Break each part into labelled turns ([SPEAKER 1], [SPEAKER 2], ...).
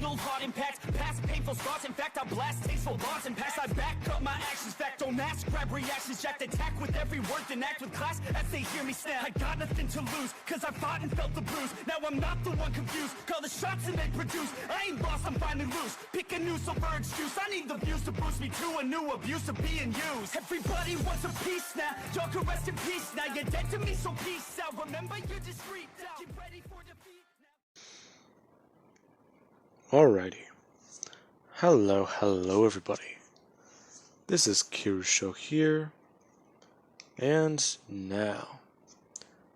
[SPEAKER 1] fatal heart impacts, past painful scars. In fact, I blast tasteful bars and pass. I back up my actions, fact don't ask, grab reactions, jacked attack with every word, then act with class as they hear me snap. I got nothing to lose, cause I fought and felt the bruise. Now I'm not the one confused, call the shots and they produce. I ain't lost, I'm finally loose. Pick a new silver excuse, I need the views to boost me to a new abuse of being used. Everybody wants a piece now, y'all can rest in peace now. You're dead to me, so peace out. Remember, you're discreet now. Get ready for defeat now.
[SPEAKER 2] Alrighty. Hello everybody. This is Kirusho here. And now,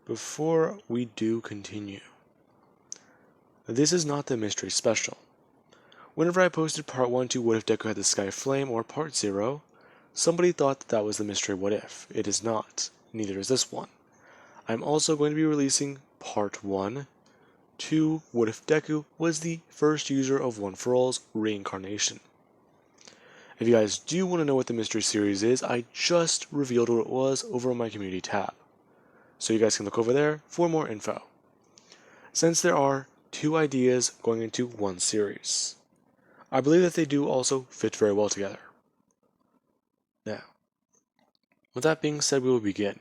[SPEAKER 2] before we do continue, this is not the mystery special. Whenever I posted part 1 to What If Deku Had the Sky Flame or part 0, somebody thought that was the mystery what if. It is not. Neither is this one. I'm also going to be releasing part 1 to What If Deku was the first user of One For All's reincarnation. If you guys do want to know what the mystery series is, I just revealed what it was over on my community tab. So you guys can look over there for more info. Since there are 2 ideas going into one series, I believe that they do also fit very well together. Now, with that being said, we will begin.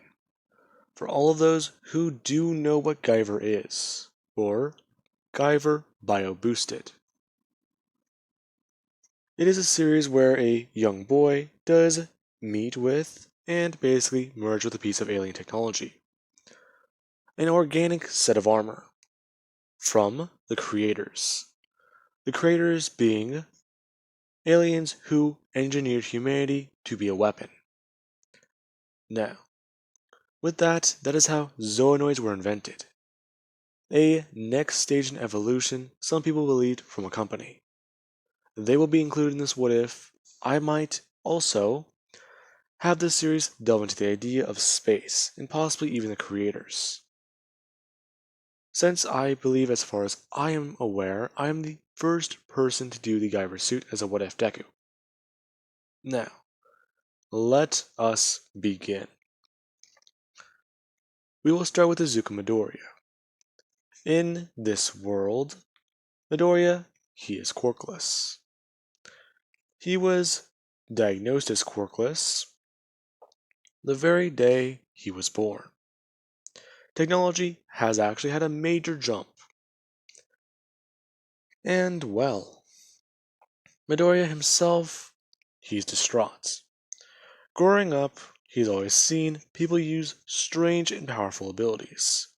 [SPEAKER 2] For all of those who do know what Guyver is, or Guyver Bio Boosted, it is a series where a young boy does meet with and basically merge with a piece of alien technology. An organic set of armor from the creators. The creators being aliens who engineered humanity to be a weapon. Now, with that is how Zoonoids were invented. A next stage in evolution, some people believed, from a company. They will be included in this what if. I might also have this series delve into the idea of space, and possibly even the creators. Since I believe, as far as I am aware, I am the first person to do the Guyver suit as a what if Deku. Now, let us begin. We will start with Izuku Midoriya. In this world, Midoriya, he is quirkless. He was diagnosed as quirkless the very day he was born. Technology has actually had a major jump. And well, Midoriya himself, he's distraught. Growing up, he's always seen people use strange and powerful abilities,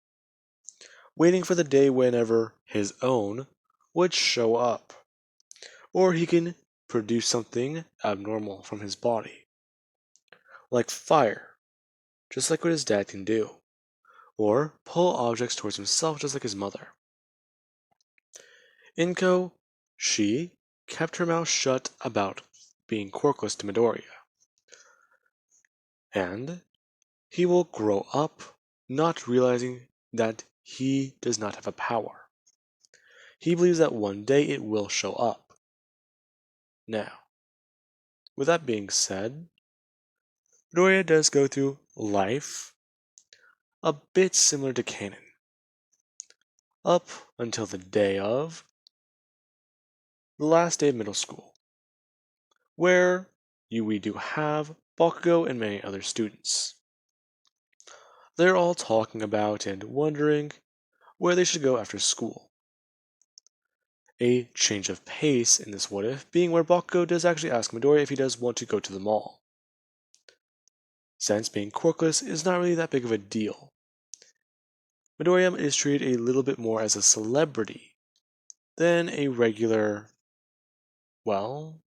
[SPEAKER 2] waiting for the day whenever his own would show up, or he can produce something abnormal from his body, like fire, just like what his dad can do, or pull objects towards himself just like his mother. Inko, she kept her mouth shut about being quirkless to Midoriya, and he will grow up not realizing that he does not have a power. He believes that one day it will show up. Now, with that being said, Midoriya does go through life a bit similar to canon, up until the day of the last day of middle school, where we do have Bakugo and many other students. They're all talking about and wondering where they should go after school. A change of pace in this what if being where Bakugo does actually ask Midoriya if he does want to go to the mall, since being quirkless is not really that big of a deal. Midoriya is treated a little bit more as a celebrity than a regular, well,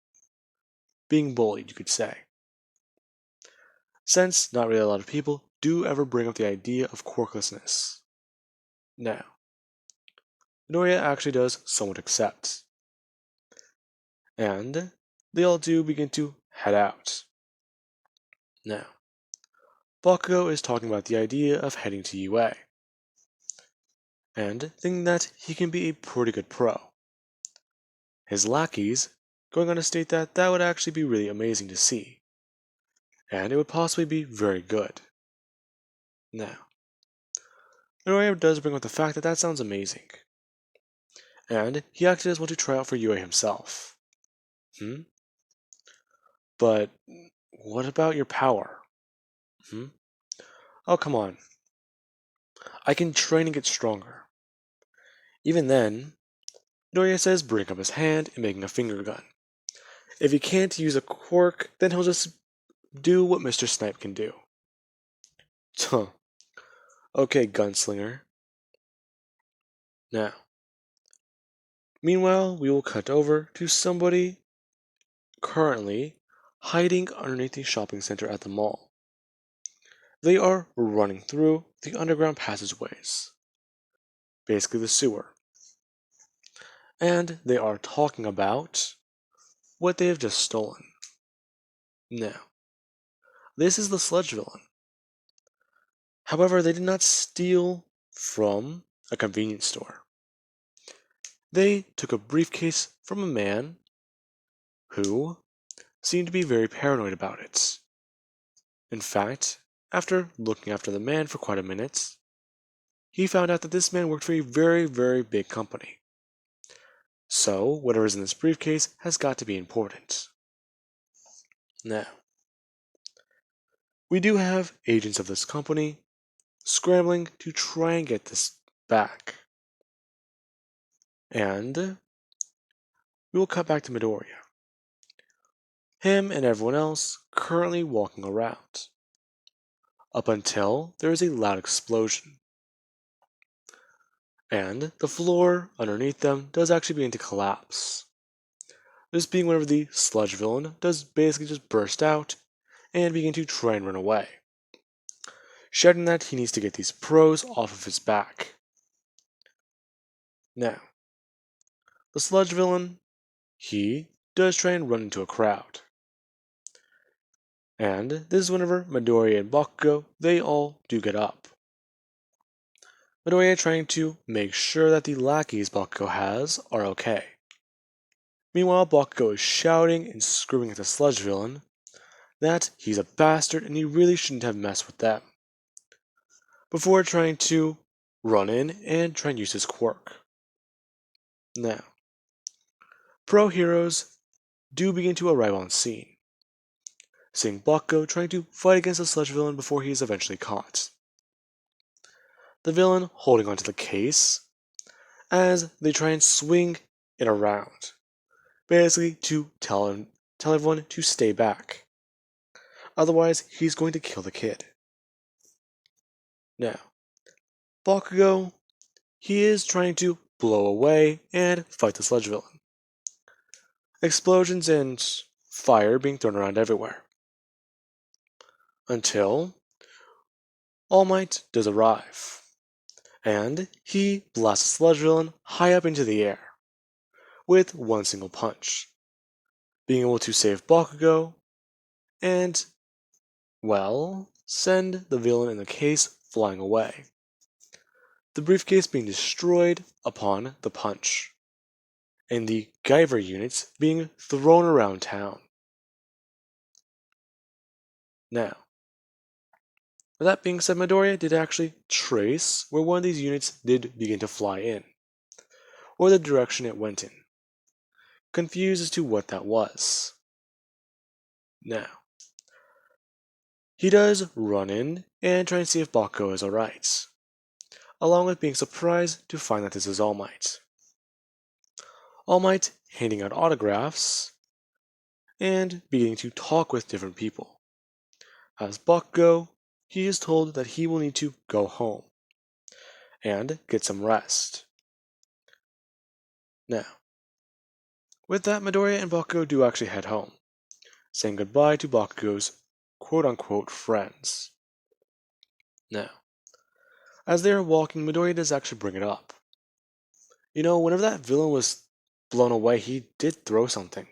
[SPEAKER 2] being bullied, you could say. Since not really a lot of people do ever bring up the idea of quirklessness. Now, Midoriya actually does somewhat accept. And they all do begin to head out. Now, Bakugo is talking about the idea of heading to UA, and thinking that he can be a pretty good pro. His lackeys going on to state that that would actually be really amazing to see, and it would possibly be very good. Now, Midoriya does bring up the fact that that sounds amazing, and he actually does want to try out for UA himself. But what about your power? Oh, come on. I can train and get stronger. Even then, Midoriya says bring up his hand and making a finger gun. If he can't use a quirk, then he'll just do what Mr. Snipe can do. Huh. Okay, gunslinger. Now, meanwhile, we will cut over to somebody currently hiding underneath the shopping center at the mall. They are running through the underground passageways, basically the sewer. And they are talking about what they have just stolen. Now, this is the sludge villain. However, they did not steal from a convenience store. They took a briefcase from a man who seemed to be very paranoid about it. In fact, after looking after the man for quite a minute, he found out that this man worked for a very, very big company. So, whatever's in this briefcase has got to be important. Now, we do have agents of this company scrambling to try and get this back. And we will cut back to Midoriya. Him and everyone else currently walking around. Up until there is a loud explosion. And the floor underneath them does actually begin to collapse. This being whenever the sludge villain does basically just burst out and begin to try and run away, shouting that he needs to get these pros off of his back. Now, the sludge villain, he does try and run into a crowd. And this is whenever Midoriya and Bakugo, they all do get up. Midoriya trying to make sure that the lackeys Bakugo has are okay. Meanwhile, Bakugo is shouting and screaming at the sludge villain that he's a bastard and he really shouldn't have messed with them, before trying to run in and try and use his quirk. Now, pro heroes do begin to arrive on scene, seeing Bakugo trying to fight against the sludge villain before he is eventually caught. The villain holding onto the case as they try and swing it around, basically to tell everyone to stay back. Otherwise, he's going to kill the kid. Now, Bakugo, he is trying to blow away and fight the sludge villain. Explosions and fire being thrown around everywhere. Until All Might does arrive, and he blasts the sludge villain high up into the air with one single punch, being able to save Bakugo and, well, send the villain in the case flying away. The briefcase being destroyed upon the punch, and the Guyver units being thrown around town. Now, with that being said, Midoriya did actually trace where one of these units did begin to fly in, or the direction it went in, confused as to what that was. Now, he does run in and try and see if Bakugo is alright, along with being surprised to find that this is All Might. All Might handing out autographs and beginning to talk with different people. As Bakugo, he is told that he will need to go home and get some rest. Now, with that, Midoriya and Bakugo do actually head home, saying goodbye to Bakugo's quote-unquote friends. Now, as they are walking, Midoriya does actually bring it up. You know, whenever that villain was blown away, he did throw something.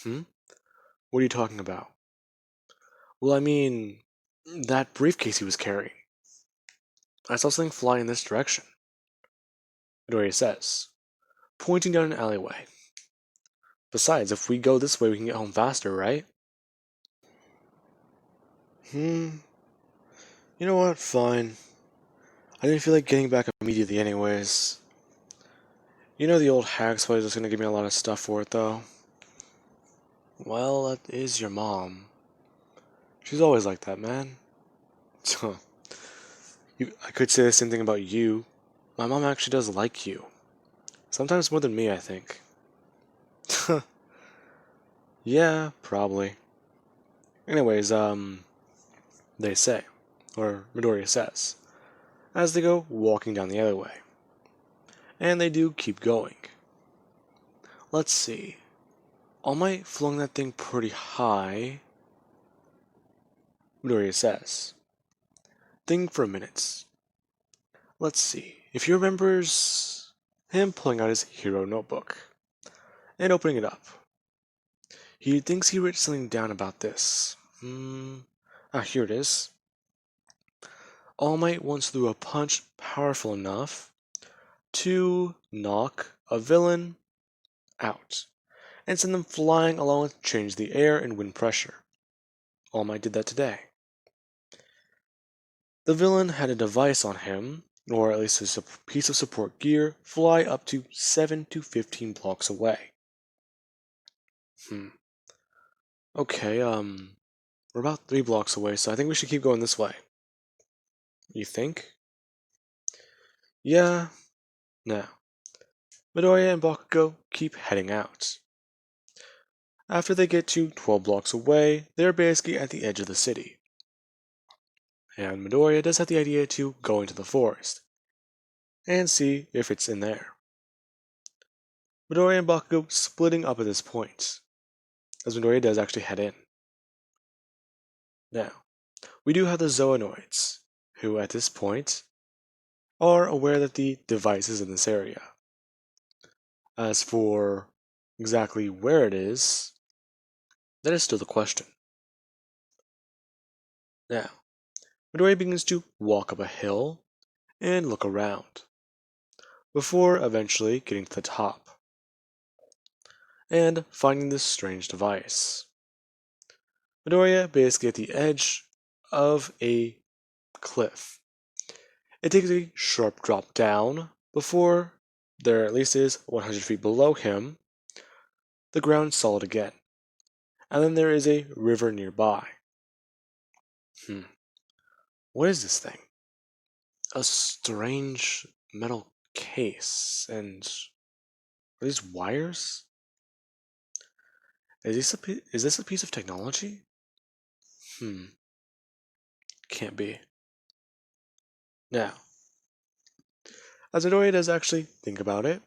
[SPEAKER 2] What are you talking about? Well, I mean, that briefcase he was carrying. I saw something fly in this direction, Midoriya says, pointing down an alleyway. Besides, if we go this way, we can get home faster, right? You know what? Fine. I didn't feel like getting back immediately anyways. You know the old hag's place is gonna give me a lot of stuff for it, though. Well, that is your mom. She's always like that, man. I could say the same thing about you. My mom actually does like you. Sometimes more than me, I think. Yeah, probably. Anyways, they say, or Midoriya says, as they go walking down the alleyway. And they do keep going. Let's see. All Might flung that thing pretty high, Midoriya says. Think for a minute. Let's see. If he remembers him pulling out his hero notebook and opening it up. He thinks he wrote something down about this. Here it is. All Might once threw a punch powerful enough to knock a villain out and send them flying along with change the air and wind pressure. All Might did that today. The villain had a device on him, or at least a piece of support gear, fly up to 7 to 15 blocks away. Okay, we're about 3 blocks away, so I think we should keep going this way. You think? Yeah. Now, Midoriya and Bakugo keep heading out. After they get to 12 blocks away, they're basically at the edge of the city. And Midoriya does have the idea to go into the forest and see if it's in there. Midoriya and Bakugo splitting up at this point, as Midoriya does actually head in. Now, we do have the Zoonoids, who at this point are aware that the device is in this area. As for exactly where it is, that is still the question. Now, Midoriya begins to walk up a hill and look around, before eventually getting to the top and finding this strange device. Midoriya basically at the edge of a cliff. It takes a sharp drop down before there at least is 100 feet below him, the ground solid again, and then there is a river nearby. What is this thing? A strange metal case, and are these wires? Is this a piece of technology? Can't be. Now, as Midoriya does actually think about it,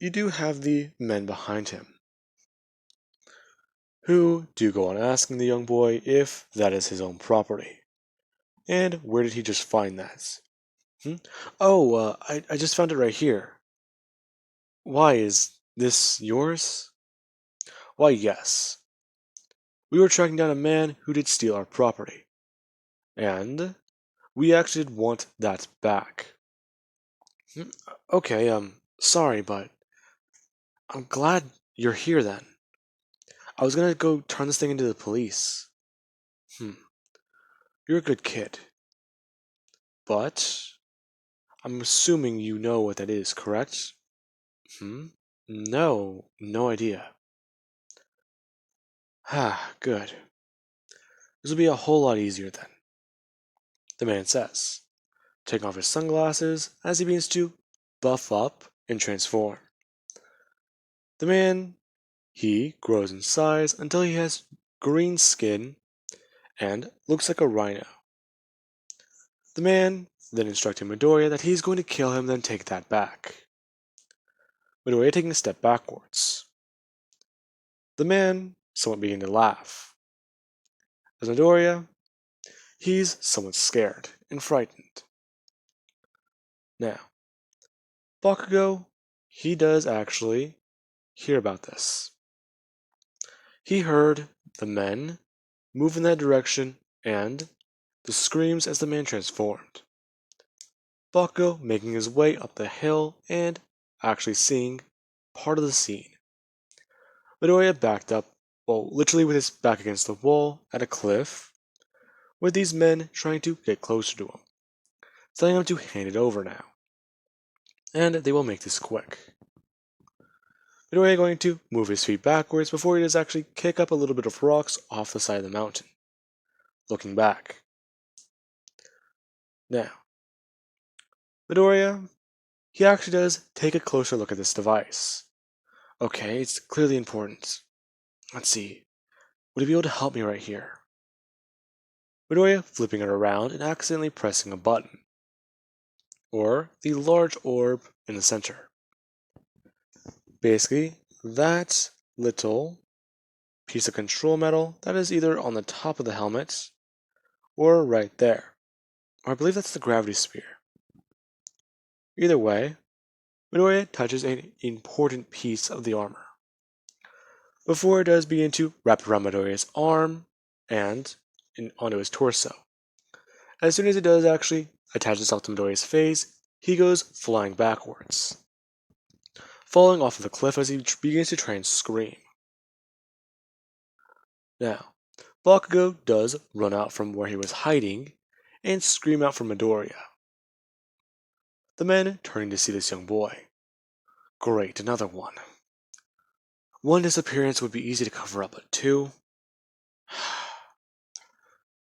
[SPEAKER 2] you do have the men behind him, who do go on asking the young boy if that is his own property. And where did he just find that? Oh, I just found it right here. Why, is this yours? Why, yes. We were tracking down a man who did steal our property. And we actually want that back. Okay, sorry, but I'm glad you're here then. I was gonna go turn this thing into the police. You're a good kid. But I'm assuming you know what that is, correct? No, no idea. Good. This will be a whole lot easier then, the man says, taking off his sunglasses as he begins to buff up and transform. The man, he grows in size until he has green skin and looks like a rhino. The man then instructing Midoriya that he's going to kill him, then take that back. Midoriya taking a step backwards. The man somewhat beginning to laugh. As Midoriya, he's somewhat scared and frightened. Now, Bakugo, he does actually hear about this. He heard the men move in that direction and the screams as the man transformed. Bakugo making his way up the hill and actually seeing part of the scene. Midoriya backed up, well, literally with his back against the wall at a cliff, with these men trying to get closer to him, telling him to hand it over now. and they will make this quick. Midoriya going to move his feet backwards before he does actually kick up a little bit of rocks off the side of the mountain. Looking back. Now, Midoriya, he actually does take a closer look at this device. Okay, it's clearly important. Let's see. Would he be able to help me right here? Midoriya flipping it around and accidentally pressing a button. Or the large orb in the center. Basically, that little piece of control metal that is either on the top of the helmet or right there. Or I believe that's the gravity sphere. Either way, Midoriya touches an important piece of the armor. Before it does begin to wrap around Midoriya's arm and onto his torso. As soon as it does actually attach itself to Midoriya's face, he goes flying backwards, falling off of the cliff as he begins to try and scream. Now, Bakugo does run out from where he was hiding and scream out for Midoriya. The men turning to see this young boy. Great, another one. One disappearance would be easy to cover up, but two?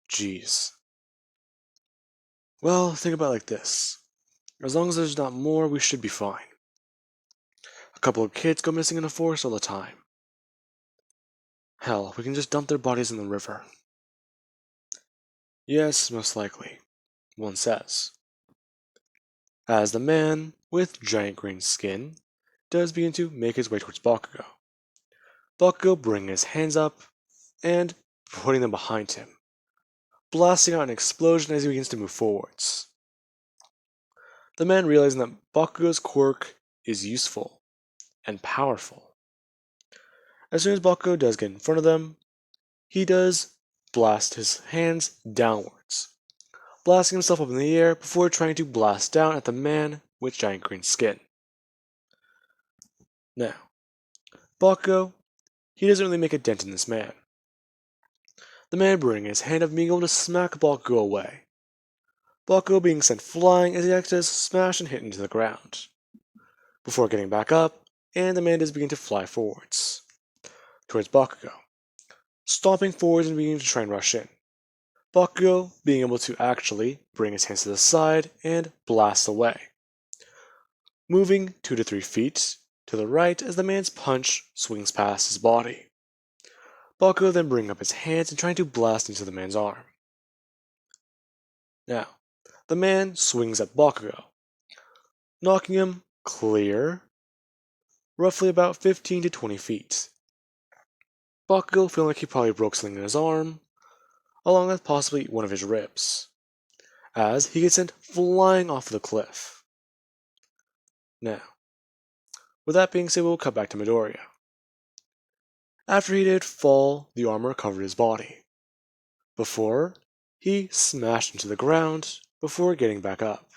[SPEAKER 2] Jeez. Well, think about it like this. As long as there's not more, we should be fine. A couple of kids go missing in the forest all the time. Hell, we can just dump their bodies in the river. Yes, most likely, one says. As the man with giant green skin does begin to make his way towards Bakugo. Bakugo bringing his hands up and putting them behind him, blasting out an explosion as he begins to move forwards. The man realizing that Bakugo's quirk is useful and powerful. As soon as Bakugo does get in front of them, he does blast his hands downwards, blasting himself up in the air before trying to blast down at the man with giant green skin. Now, Bakugo, he doesn't really make a dent in this man. The man bringing his hand up being able to smack Bakugo away. Bakugo being sent flying as he acts as smash and hit into the ground, before getting back up, and the man does begin to fly forwards, towards Bakugo, stomping forwards and beginning to try and rush in. Bakugo being able to actually bring his hands to the side and blast away, moving 2 to 3 feet to the right as the man's punch swings past his body. Bakugo then bringing up his hands and trying to blast into the man's arm. Now, the man swings at Bakugo, knocking him clear, roughly about 15 to 20 feet. Bakugo feeling like he probably broke something in his arm, along with possibly one of his ribs, as he gets sent flying off the cliff. Now, with that being said, we'll cut back to Midoriya. After he did fall, the armor covered his body. Before, he smashed into the ground before getting back up.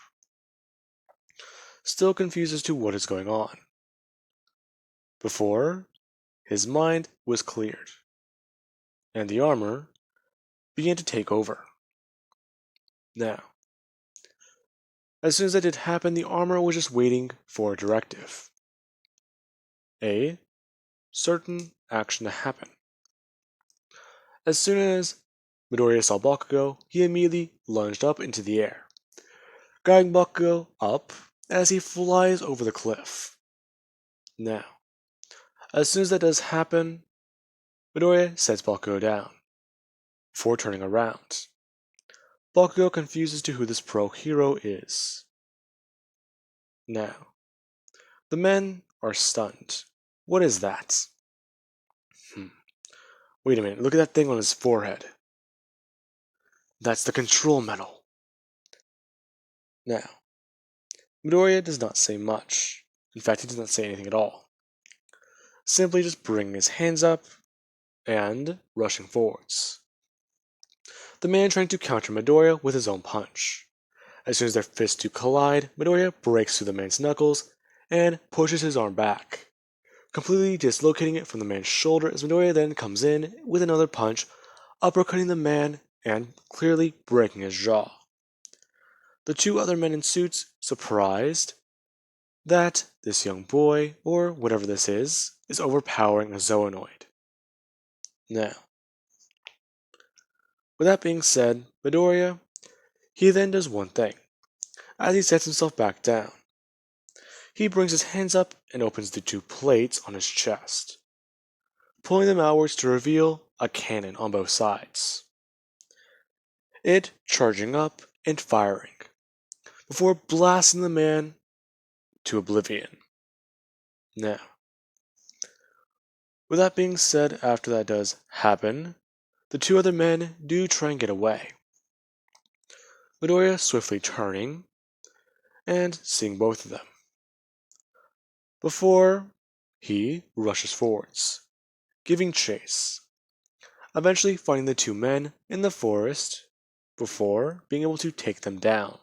[SPEAKER 2] Still confused as to what is going on. Before, his mind was cleared, and the armor began to take over. Now, as soon as that did happen, the armor was just waiting for a directive. A certain action to happen. As soon as Midoriya saw Bakugo, he immediately lunged up into the air, guiding Bakugo up as he flies over the cliff. Now, as soon as that does happen, Midoriya sets Bakugo down, before turning around. Bakugo confused as to who this pro hero is. Now, the men are stunned. What is that? Wait a minute, look at that thing on his forehead. That's the control medal. Now, Midoriya does not say much. In fact, he does not say anything at all. Simply just bringing his hands up and rushing forwards. The man trying to counter Midoriya with his own punch. As soon as their fists do collide, Midoriya breaks through the man's knuckles and pushes his arm back, completely dislocating it from the man's shoulder as Midoriya then comes in with another punch, uppercutting the man and clearly breaking his jaw. The 2 other men in suits, surprised, that this young boy, or whatever this is overpowering a zoonoid. Now, with that being said, Midoriya, he then does one thing. As he sets himself back down, he brings his hands up and opens the two plates on his chest, pulling them outwards to reveal a cannon on both sides. It charging up and firing, before blasting the man to oblivion. Now, with that being said, after that does happen, the two other men do try and get away. Midoriya swiftly turning and seeing both of them, before he rushes forwards, giving chase, eventually finding the two men in the forest before being able to take them down.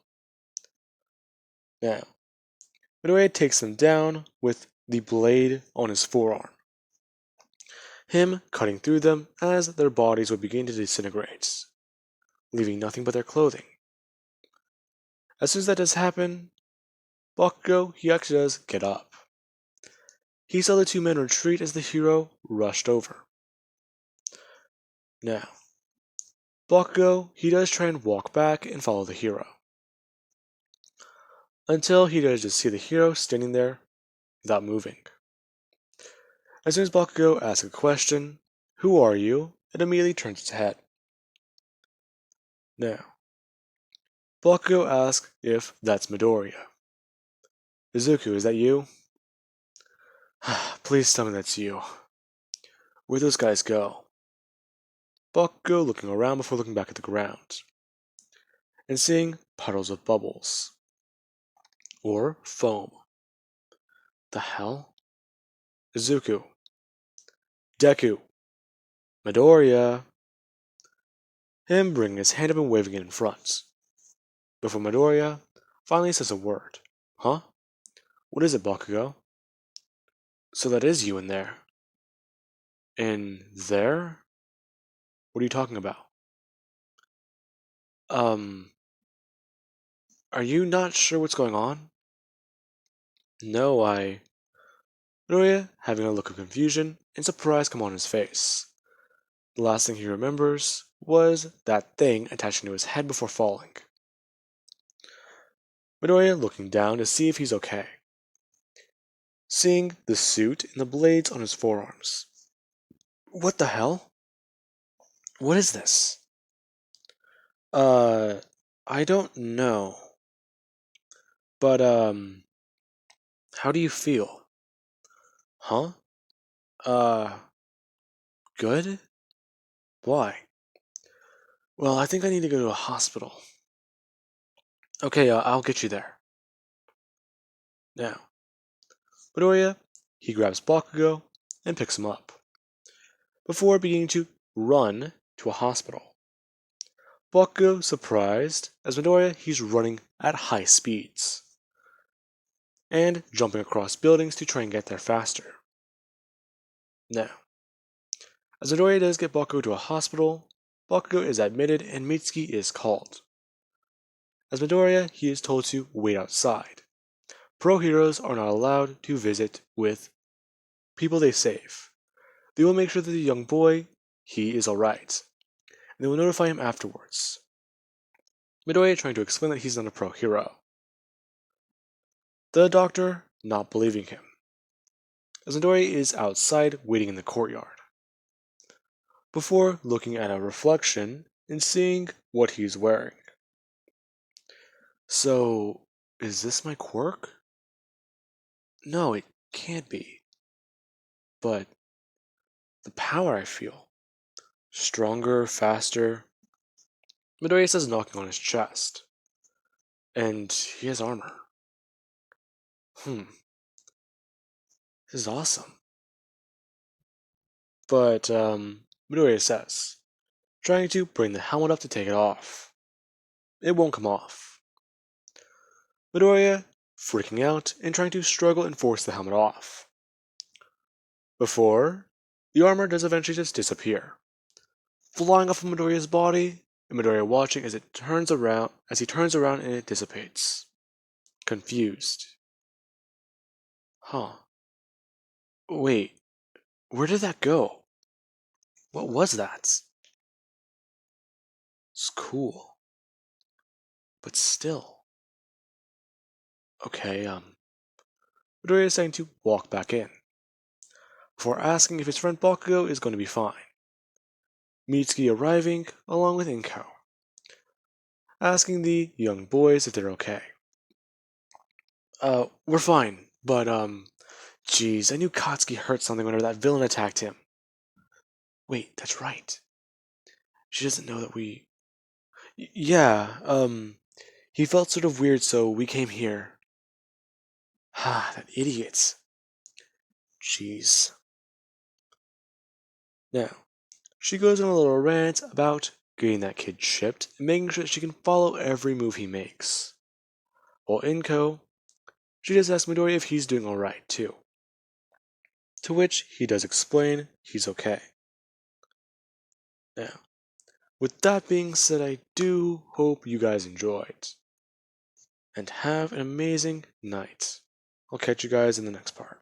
[SPEAKER 2] Now, Midoriya takes them down with the blade on his forearm, him cutting through them as their bodies would begin to disintegrate, leaving nothing but their clothing. As soon as that does happen, Bakugo, he actually does get up. He saw the two men retreat as the hero rushed over. Now, Bakugo, he does try and walk back and follow the hero, until he does just see the hero standing there without moving. As soon as Bakugo asks a question, "Who are you?" it immediately turns its head. Now, Bakugo asks if that's Midoriya. "Izuku, is that you?" "Please tell me that's you. Where'd those guys go?" Bakugo looking around before looking back at the ground, and seeing puddles of bubbles, or foam. The hell? Izuku. Deku. Midoriya. Him bringing his hand up and waving it in front, before Midoriya finally says a word. "Huh? What is it, Bakugo?" "So that is you in there." "In there? What are you talking about?" Um, are you not sure what's going on?" "No, Midoriya, having a look of confusion and surprise come on his face. The last thing he remembers was that thing attaching to his head before falling. Midoriya looking down to see if he's okay, seeing the suit and the blades on his forearms. "What the hell? What is this?" Uh, I don't know. But, how do you feel?" "Huh? Uh, good? Why?" "Well, I think I need to go to a hospital." "Okay, I'll get you there." Now, Midoriya, he grabs Bakugo and picks him up, before beginning to run to a hospital. Bakugo surprised, as Midoriya, he's running at high speeds, and jumping across buildings to try and get there faster. Now, as Midoriya does get Bakugo to a hospital, Bakugo is admitted and Mitsuki is called. As Midoriya, he is told to wait outside. Pro heroes are not allowed to visit with people they save. They will make sure that the young boy, he is alright, and they will notify him afterwards. Midoriya trying to explain that he's not a pro hero. The doctor not believing him, as Midoriya is outside waiting in the courtyard, before looking at a reflection and seeing what he's wearing. "So, is this my quirk? No, it can't be. But the power I feel. Stronger, faster." Midoriya says, knocking on his chest. "And he has armor. This is awesome." But, Midoriya says, trying to bring the helmet up to take it off. It won't come off. Midoriya freaking out and trying to struggle and force the helmet off, before the armor does eventually just disappear, flying off of Midoriya's body, and Midoriya watching as he turns around and it dissipates, confused. Huh. Wait, where did that go? What was that? It's cool. But still. Okay, Midoriya is saying to walk back in, before asking if his friend Bakugo is going to be fine. Mitsuki arriving along with Inko, asking the young boys if they're okay. We're fine, but, geez, I knew Katsuki hurt something whenever that villain attacked him. Wait, that's right. She doesn't know that we. Yeah, he felt sort of weird, so we came here. Ah, that idiot. Jeez. Now, she goes on a little rant about getting that kid chipped and making sure that she can follow every move he makes. While Inko, she just asks Midori if he's doing alright, too. To which he does explain he's okay. Now, with that being said, I do hope you guys enjoyed. And have an amazing night. I'll catch you guys in the next part.